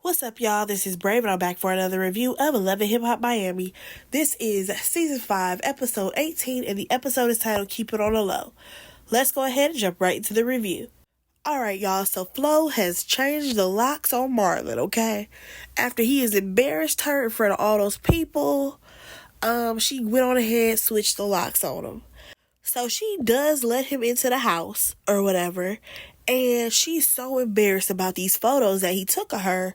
What's up, y'all? This is Brave, and I'm back for another review of 11 Hip Hop Miami. This is Season 5, Episode 18, and the episode is titled Keep It On The Low. Let's go ahead and jump right into the review. Alright, y'all, so Flo has changed the locks on Marlon, okay? After he has embarrassed her in front of all those people, she went on ahead, switched the locks on him. So she does let him into the house, or whatever, and she's so embarrassed about these photos that he took of her.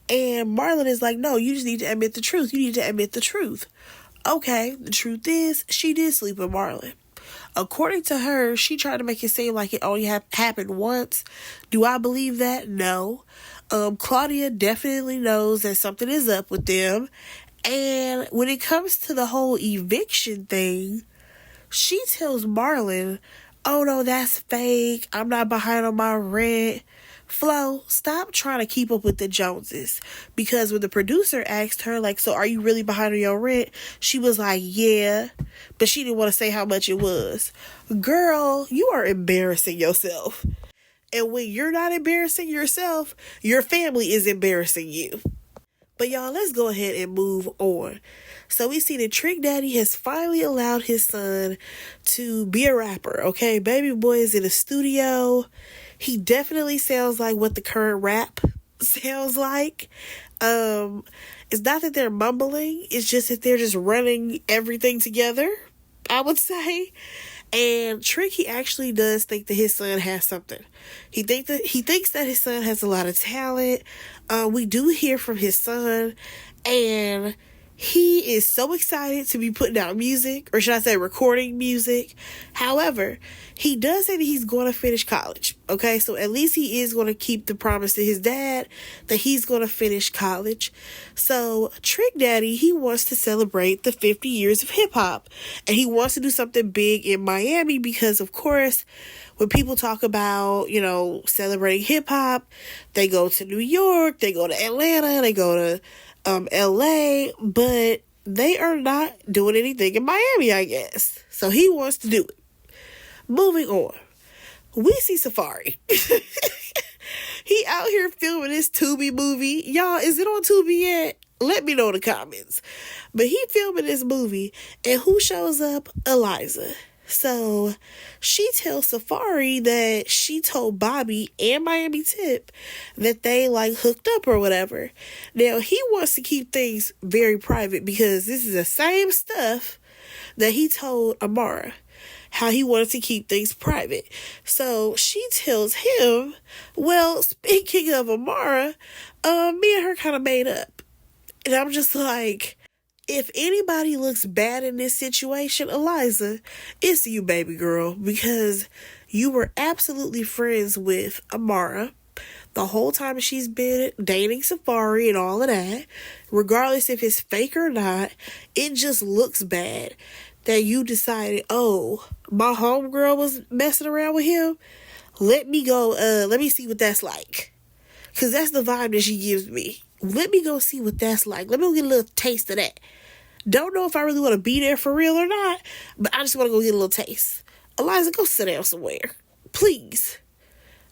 And Marlon is like, no, you just need to admit the truth. You need to admit the truth. Okay, the truth is, she did sleep with Marlon. According to her, she tried to make it seem like it only happened once. Do I believe that? No. Claudia definitely knows that something is up with them. And when it comes to the whole eviction thing, she tells Marlon, oh no, that's fake. I'm not behind on my rent. Flo, stop trying to keep up with the Joneses. Because when the producer asked her, like, so are you really behind on your rent? She was like, yeah. But she didn't want to say how much it was. Girl, you are embarrassing yourself. And when you're not embarrassing yourself, your family is embarrassing you. But y'all, let's go ahead and move on. So we see that Trick Daddy has finally allowed his son to be a rapper, okay? Baby Boy is in the studio. He definitely sounds like what the current rap sounds like. It's not that they're mumbling. It's just that they're just running everything together, I would say. And Trick, he actually does think that his son has something. He thinks that his son has a lot of talent. We do hear from his son, and he is so excited to be putting out music, or should I say recording music. However, he does say that he's going to finish college. Okay, so at least he is going to keep the promise to his dad that he's going to finish college. So Trick Daddy, he wants to celebrate the 50 years of hip hop, and he wants to do something big in Miami because, of course, when people talk about, celebrating hip hop, they go to New York, they go to Atlanta, they go to LA, but they are not doing anything in Miami, I guess. So he wants to do it. Moving on. We see Safari. He out here filming this Tubi movie. Y'all, is it on Tubi yet? Let me know in the comments. But he filming this movie, and who shows up? Eliza. So she tells Safari that she told Bobby and Miami Tip that they hooked up or whatever. Now he wants to keep things very private because this is the same stuff that he told Amara, how he wanted to keep things private. So she tells him, well, speaking of Amara, me and her kind of made up. And I'm just like, if anybody looks bad in this situation, Eliza, it's you, baby girl, because you were absolutely friends with Amara the whole time she's been dating Safari and all of that. Regardless if it's fake or not, it just looks bad that you decided, oh, my homegirl was messing around with him. Let me go, let me see what that's like. Because that's the vibe that she gives me. Let me go see what that's like. Let me go get a little taste of that. Don't know if I really want to be there for real or not, but I just want to go get a little taste. Eliza, go sit down somewhere. Please.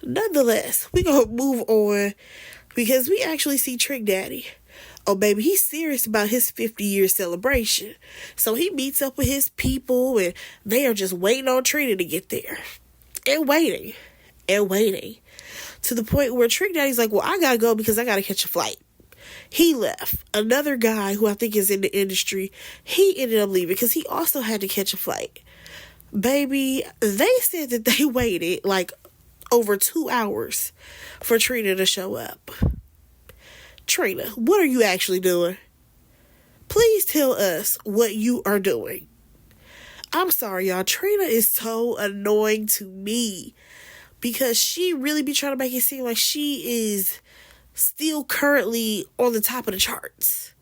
Nonetheless, we going to move on because we actually see Trick Daddy. Oh, baby, he's serious about his 50-year celebration. So he meets up with his people, and they are just waiting on Trina to get there. And waiting. To the point where Trick Daddy's like, well, I got to go because I got to catch a flight. He left. Another guy who I think is in the industry, he ended up leaving because he also had to catch a flight. Baby, they said that they waited over 2 hours for Trina to show up. Trina, what are you actually doing? Please tell us what you are doing. I'm sorry, y'all. Trina is so annoying to me because she really be trying to make it seem like she is still currently on the top of the charts.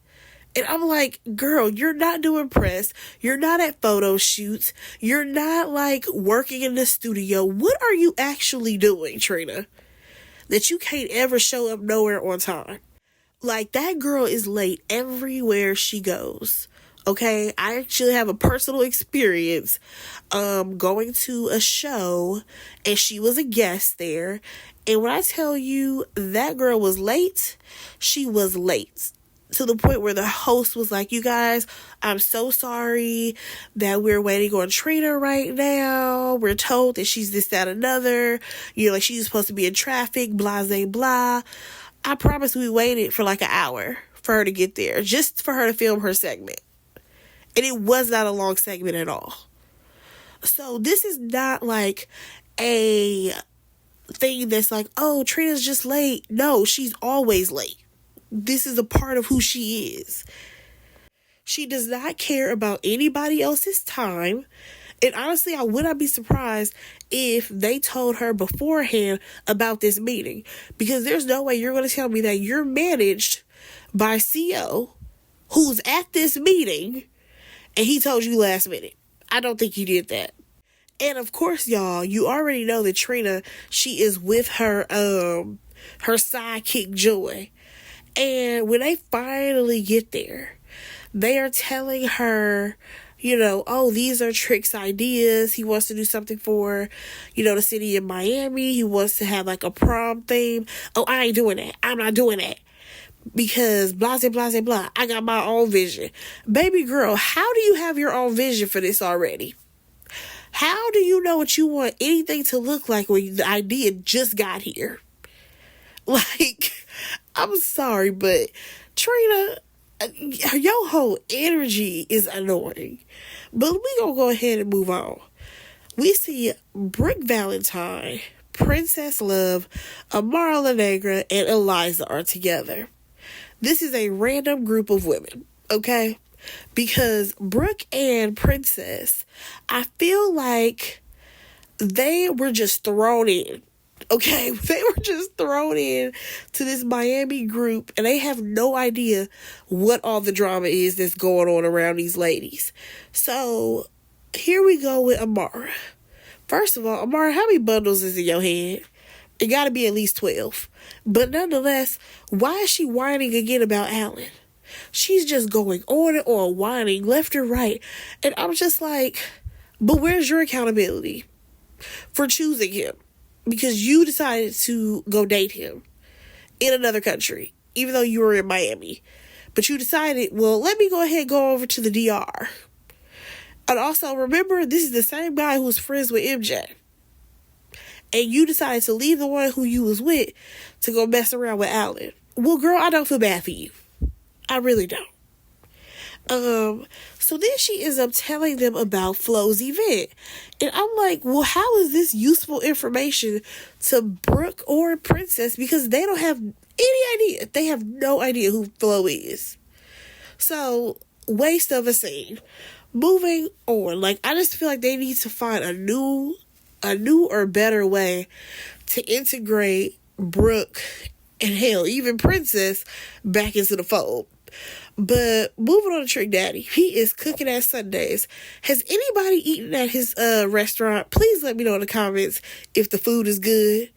And I'm like, girl, you're not doing press. You're not at photo shoots. You're not working in the studio. What are you actually doing, Trina? That you can't ever show up nowhere on time. That girl is late everywhere she goes. Okay, I actually have a personal experience going to a show, and she was a guest there. And when I tell you that girl was late, she was late. To the point where the host was like, "You guys, I'm so sorry that we're waiting on Trina right now. We're told that she's this, that, another. Like she's supposed to be in traffic, blah, blah, blah." I promise we waited for like an hour for her to get there, just for her to film her segment. And it was not a long segment at all. So this is not like a thing that's like, oh, Trina's just late. No, she's always late. This is a part of who she is. She does not care about anybody else's time. And honestly, I would not be surprised if they told her beforehand about this meeting. Because there's no way you're going to tell me that you're managed by CO who's at this meeting and he told you last minute. I don't think he did that. And of course, y'all, you already know that Trina, she is with her sidekick Joy. And when they finally get there, they are telling her, oh, these are Trick's ideas. He wants to do something for, the city of Miami. He wants to have like a prom theme. Oh, I ain't doing that. I'm not doing that. Because blah, blah, blah, blah. I got my own vision. Baby girl, how do you have your own vision for this already? How do you know what you want anything to look like when the idea just got here? Like, I'm sorry, but Trina, your whole energy is annoying. But we gonna go ahead and move on. We see Brooke Valentine, Princess Love, Amara La Negra, and Eliza are together. This is a random group of women, okay? Because Brooke and Princess, I feel like they were just thrown in. Okay, they were just thrown in to this Miami group and they have no idea what all the drama is that's going on around these ladies. So here we go with Amara. First of all, Amara, how many bundles is in your head? It got to be at least 12. But nonetheless, why is she whining again about Alan? She's just going on and on, whining left and right. And I'm just like, but where's your accountability for choosing him? Because you decided to go date him in another country, even though you were in Miami. But you decided, well, let me go ahead and go over to the DR. And also, remember, this is the same guy who was friends with MJ. And you decided to leave the one who you was with to go mess around with Alan. Well, girl, I don't feel bad for you. I really don't. So then she ends up telling them about Flo's event. And I'm like, well, how is this useful information to Brooke or Princess? Because they don't have any idea. They have no idea who Flo is. So, waste of a scene. Moving on. Like, I just feel like they need to find a new or better way to integrate Brooke and hell, even Princess back into the fold. But moving on to Trick Daddy, he is cooking at Sundays. Has anybody eaten at his restaurant? Please let me know in the comments if the food is good.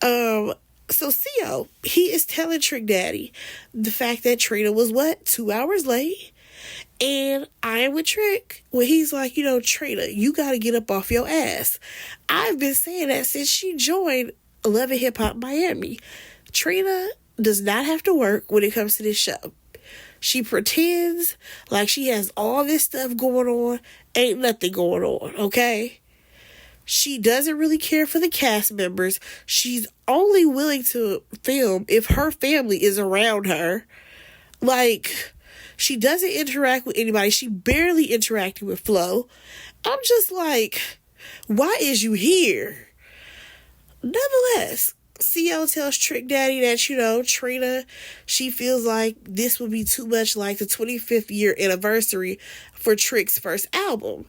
So CO, he is telling Trick Daddy the fact that Trina was 2 hours late. And I am with Trick when he's like, Trina, you got to get up off your ass. I've been saying that since she joined Love and Hip Hop Miami. Trina does not have to work when it comes to this show. She pretends like she has all this stuff going on. Ain't nothing going on, okay? She doesn't really care for the cast members. She's only willing to film if her family is around her. Like, she doesn't interact with anybody. She barely interacted with Flo. I'm just like, why is you here? Nonetheless, CO tells Trick Daddy that, Trina, she feels like this would be too much like the 25th year anniversary for Trick's first album.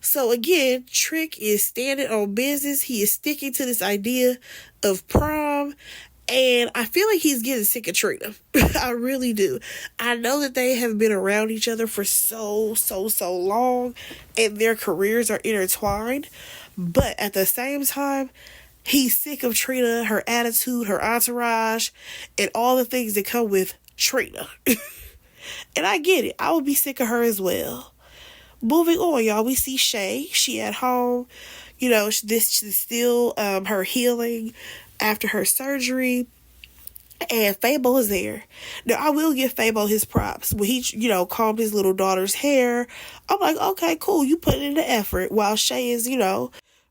So again, Trick is standing on business. He is sticking to this idea of prom. And I feel like he's getting sick of Trina. I really do. I know that they have been around each other for so long. And their careers are intertwined. But at the same time, he's sick of Trina, her attitude, her entourage, and all the things that come with Trina. And I get it. I would be sick of her as well. Moving on, y'all, we see Shay. She at home. You know, this is still her healing after her surgery. And Fabo is there. Now, I will give Fabo his props. When he, combed his little daughter's hair, I'm like, okay, cool. You put in the effort while Shay is,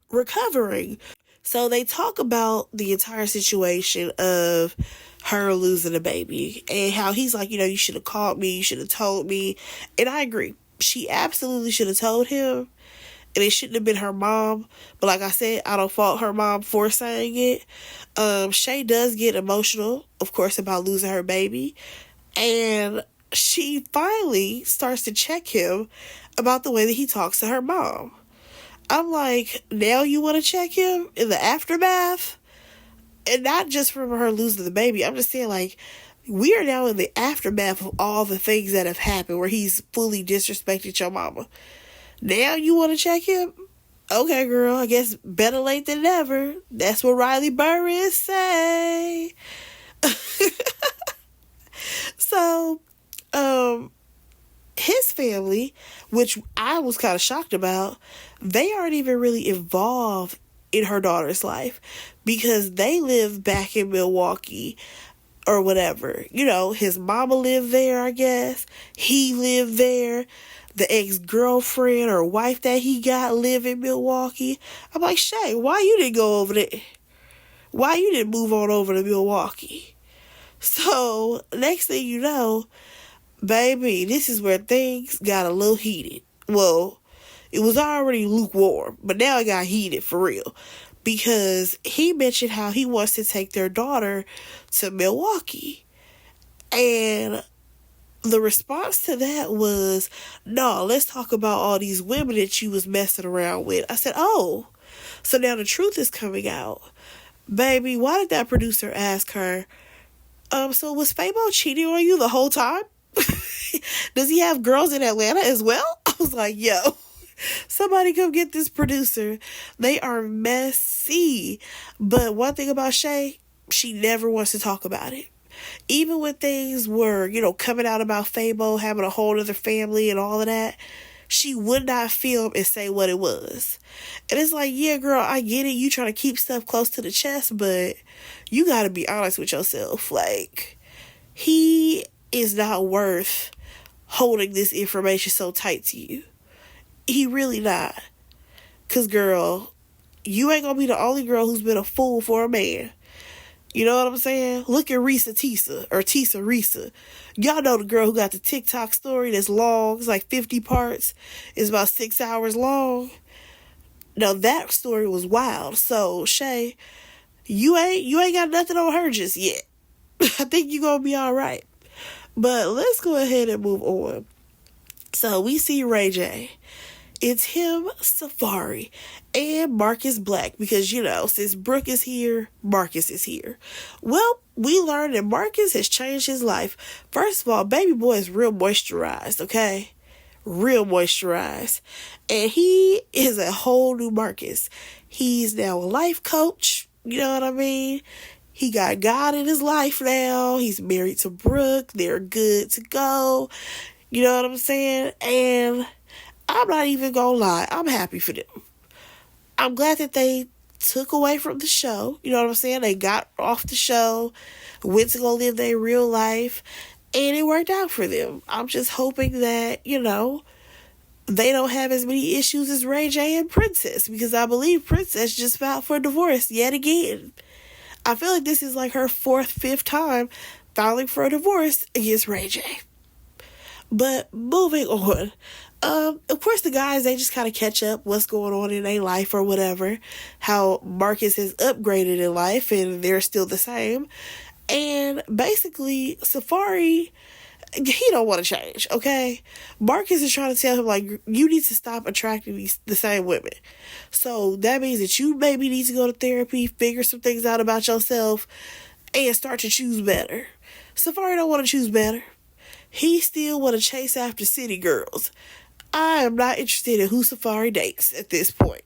recovering. So they talk about the entire situation of her losing a baby and how he's like, you should have called me. You should have told me. And I agree. She absolutely should have told him. And it shouldn't have been her mom. But like I said, I don't fault her mom for saying it. Shay does get emotional, of course, about losing her baby. And she finally starts to check him about the way that he talks to her mom. I'm like, now you want to check him in the aftermath? And not just from her losing the baby. I'm just saying, like, we are now in the aftermath of all the things that have happened where he's fully disrespected your mama. Now you want to check him? Okay, girl, I guess better late than never. That's what Riley Burris say. So, his family, which I was kind of shocked about, they aren't even really involved in her daughter's life because they live back in Milwaukee or whatever. His mama lived there, I guess. He lived there. The ex-girlfriend or wife that he got live in Milwaukee. I'm like, Shay, why you didn't go over there? Why you didn't move on over to Milwaukee? So, next thing you know, baby, this is where things got a little heated. Well, it was already lukewarm, but now it got heated for real. Because he mentioned how he wants to take their daughter to Milwaukee. And the response to that was, no, let's talk about all these women that you was messing around with. I said, oh, so now the truth is coming out. Baby, why did that producer ask her, so was Fabo cheating on you the whole time? Does he have girls in Atlanta as well? I was like, yo, somebody come get this producer. They are messy. But one thing about Shay, she never wants to talk about it. Even when things were, coming out about Fabo having a whole other family and all of that, she would not film and say what it was. And it's like, yeah, girl, I get it. You trying to keep stuff close to the chest, but you got to be honest with yourself. Like, he is not worth holding this information so tight to you. He really not. Because, girl, you ain't going to be the only girl who's been a fool for a man. You know what I'm saying? Look at Risa Tisa, or Tisa Risa. Y'all know the girl who got the TikTok story that's long. It's like 50 parts. It's about 6 hours long. Now, that story was wild. So, Shay, you ain't got nothing on her just yet. I think you're going to be all right. But let's go ahead and move on. So, we see Ray J. It's him, Safaree, and Marcus Black. Because, since Brooke is here, Marcus is here. Well, we learned that Marcus has changed his life. First of all, baby boy is real moisturized, okay? Real moisturized. And he is a whole new Marcus. He's now a life coach. You know what I mean? He got God in his life now. He's married to Brooke. They're good to go. You know what I'm saying? And I'm not even gonna lie. I'm happy for them. I'm glad that they took away from the show. You know what I'm saying? They got off the show, went to go live their real life, and it worked out for them. I'm just hoping that, they don't have as many issues as Ray J and Princess, because I believe Princess just filed for divorce yet again. I feel like this is like her 4th, 5th time filing for a divorce against Ray J. But moving on. Of course, the guys, they just kind of catch up what's going on in their life or whatever. How Marcus has upgraded in life and they're still the same. And basically, Safaree, he don't want to change, okay? Marcus is trying to tell him, like, you need to stop attracting the same women. So that means that you maybe need to go to therapy, figure some things out about yourself, and start to choose better. Safaree don't want to choose better. He still want to chase after city girls. I am not interested in who Safaree dates at this point.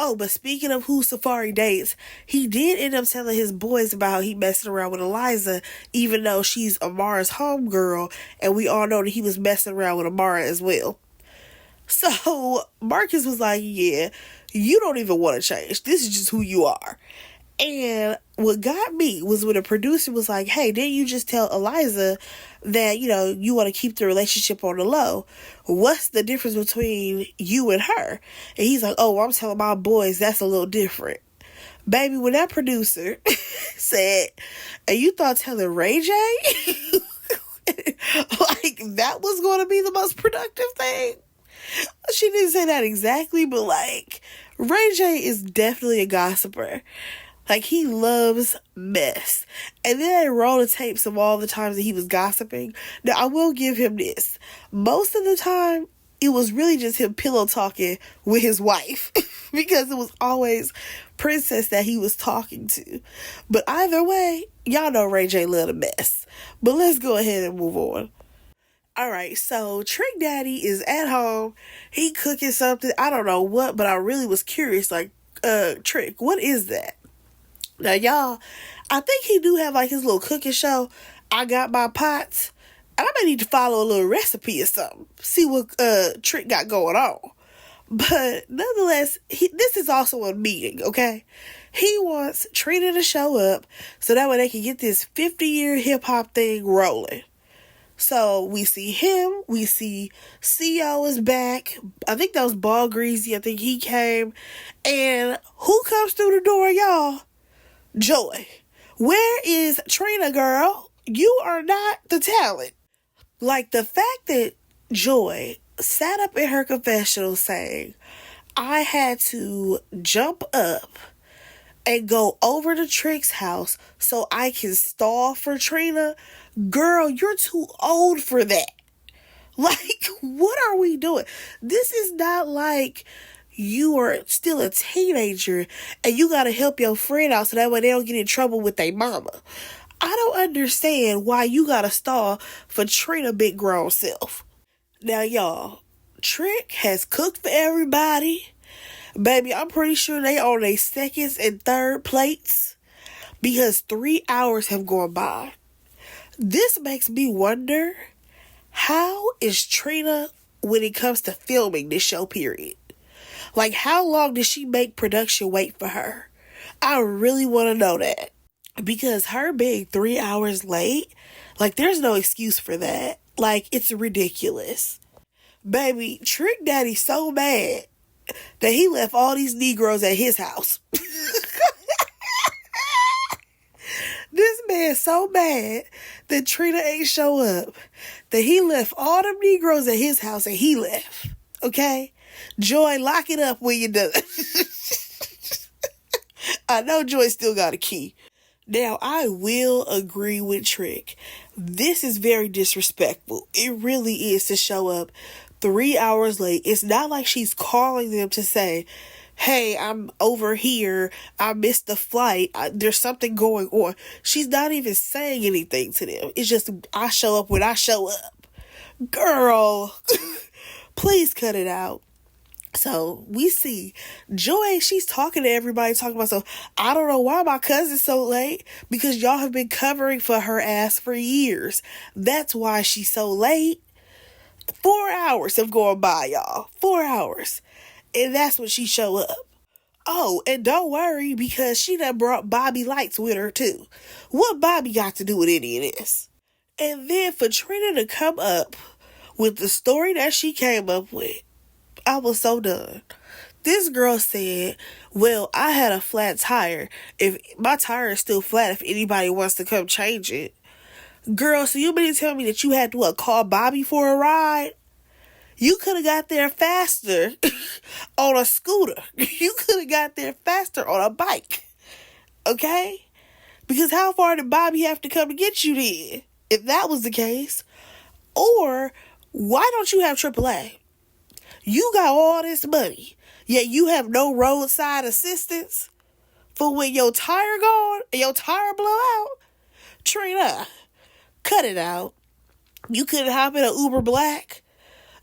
Oh, but speaking of who Safari dates, he did end up telling his boys about how he messing around with Eliza, even though she's Amara's homegirl, and we all know that he was messing around with Amara as well. So Marcus was like, yeah, you don't even want to change. This is just who you are. And what got me was when the producer was like, hey, didn't you just tell Eliza that, you want to keep the relationship on the low? What's the difference between you and her? And he's like, oh, I'm telling my boys that's a little different. Baby, when that producer said, and you thought telling Ray J, like that was going to be the most productive thing? She didn't say that exactly, but like, Ray J is definitely a gossiper. Like, he loves mess. And then they roll the tapes of all the times that he was gossiping. Now, I will give him this. Most of the time, it was really just him pillow talking with his wife. Because it was always Princess that he was talking to. But either way, y'all know Ray J love a mess. But let's go ahead and move on. Alright, so Trick Daddy is at home. He cooking something. I don't know what, but I really was curious. Like, Trick, what is that? Now, y'all, I think he do have, like, his little cooking show, I Got My Pots. And I may need to follow a little recipe or something. See what Trick got going on. But, nonetheless, this is also a meeting, okay? He wants Trina to show up so that way they can get this 50-year hip-hop thing rolling. So, we see him. We see CO is back. I think that was Ball Greasy. I think he came. And who comes through the door, y'all? Joy. Where is Trina, girl? You are not the talent. Like, the fact that Joy sat up in her confessional saying, I had to jump up and go over to Trick's house so I can stall for Trina. Girl, you're too old for that. Like, what are we doing? This is not like you are still a teenager and you gotta help your friend out so that way they don't get in trouble with their mama. I don't understand why you gotta stall for Trina big grown self. Now, y'all, Trick has cooked for everybody. Baby, I'm pretty sure they on their seconds and third plates because 3 hours have gone by. This makes me wonder, how is Trina when it comes to filming this show, period? Like, how long did she make production wait for her? I really want to know that. Because her being 3 hours late, like, there's no excuse for that. Like, it's ridiculous. Baby, Trick Daddy's so mad that he left all these Negroes at his house. This man's so mad that Trina ain't show up that he left all them Negroes at his house and he left. Okay? Joy, lock it up when you're done. I know Joy still got a key. Now, I will agree with Trick. This is very disrespectful. It really is to show up 3 hours late. It's not like she's calling them to say, hey, I'm over here. I missed the flight. There's something going on. She's not even saying anything to them. It's just, I show up when I show up. Girl, please cut it out. So we see Joy, she's talking to everybody, talking about, so I don't know why my cousin's so late, because y'all have been covering for her ass for years. That's why she's so late. 4 hours have gone by, y'all. 4 hours. And that's when she show up. Oh, and don't worry, because she done brought Bobby Lights with her too. What Bobby got to do with any of this? And then for Trina to come up with the story that she came up with, I was so done. This girl said, well, I had a flat tire. If my tire is still flat, if anybody wants to come change it. Girl, so you mean to tell me that you had to call Bobby for a ride? You could have got there faster on a scooter. You could have got there faster on a bike. Okay? Because how far did Bobby have to come to get you then? If that was the case. Or, why don't you have AAA? You got all this money, yet you have no roadside assistance for when your tire gone and your tire blow out? Trina, cut it out. You couldn't hop in an Uber Black?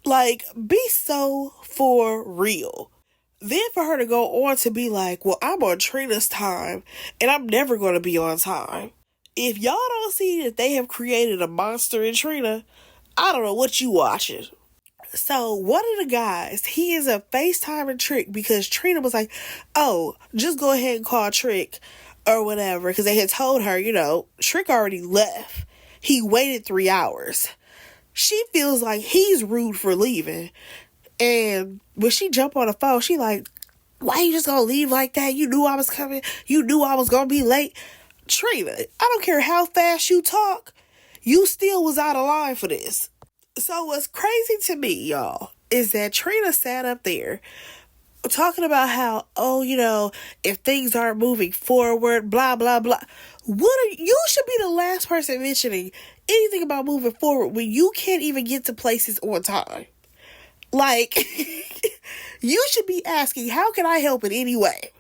Like, be so for real. Then for her to go on to be like, well, I'm on Trina's time and I'm never going to be on time. If y'all don't see that they have created a monster in Trina, I don't know what you watching. So one of the guys, he is a FaceTiming Trick because Trina was like, oh, just go ahead and call Trick or whatever. Because they had told her, Trick already left. He waited 3 hours. She feels like he's rude for leaving. And when she jumped on the phone, she like, why you just gonna leave like that? You knew I was coming. You knew I was gonna be late. Trina, I don't care how fast you talk. You still was out of line for this. So what's crazy to me, y'all, is that Trina sat up there talking about how, if things aren't moving forward, blah, blah, blah. You should be the last person mentioning anything about moving forward when you can't even get to places on time. Like, you should be asking, how can I help in any way?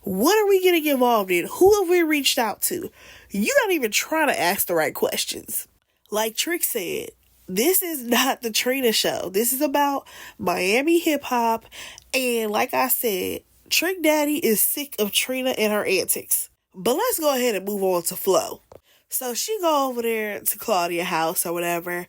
What are we getting involved in? Who have we reached out to? You're not even trying to ask the right questions. Like Trick said, this is not the Trina show. This is about Miami hip hop. And like I said, Trick Daddy is sick of Trina and her antics. But let's go ahead and move on to Flo. So she go over there to Claudia's house or whatever.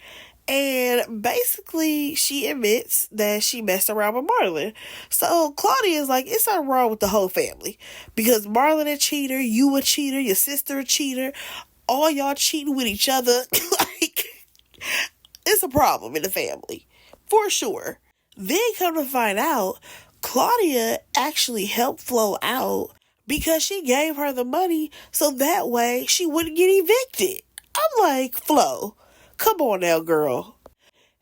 And basically, she admits that she messed around with Marlon. So Claudia is like, it's something wrong with the whole family. Because Marlon a cheater, you a cheater, your sister a cheater, all y'all cheating with each other. Like, it's a problem in the family. For sure. Then come to find out, Claudia actually helped Flo out because she gave her the money so that way she wouldn't get evicted. I'm like, Flo, come on now, girl.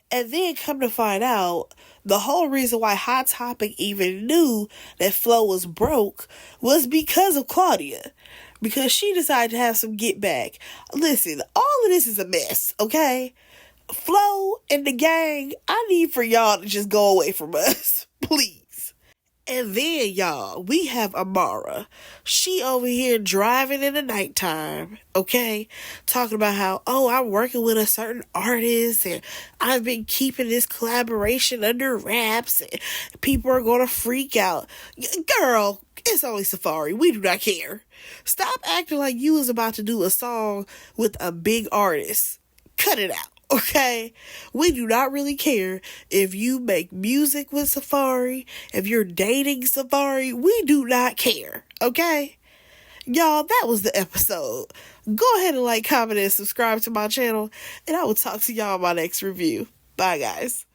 And then come to find out, the whole reason why Hot Topic even knew that Flo was broke was because of Claudia. Because she decided to have some get back. Listen, all of this is a mess, okay? Flo and the gang, I need for y'all to just go away from us. Please. And then, y'all, we have Amara. She over here driving in the nighttime, okay? Talking about how, I'm working with a certain artist and I've been keeping this collaboration under wraps and people are going to freak out. Girl, it's only Safari. We do not care. Stop acting like you was about to do a song with a big artist. Cut it out. Okay, we do not really care if you make music with Safari, if you're dating Safari, we do not care, okay? Y'all, that was the episode. Go ahead and like, comment, and subscribe to my channel, and I will talk to y'all in my next review. Bye, guys.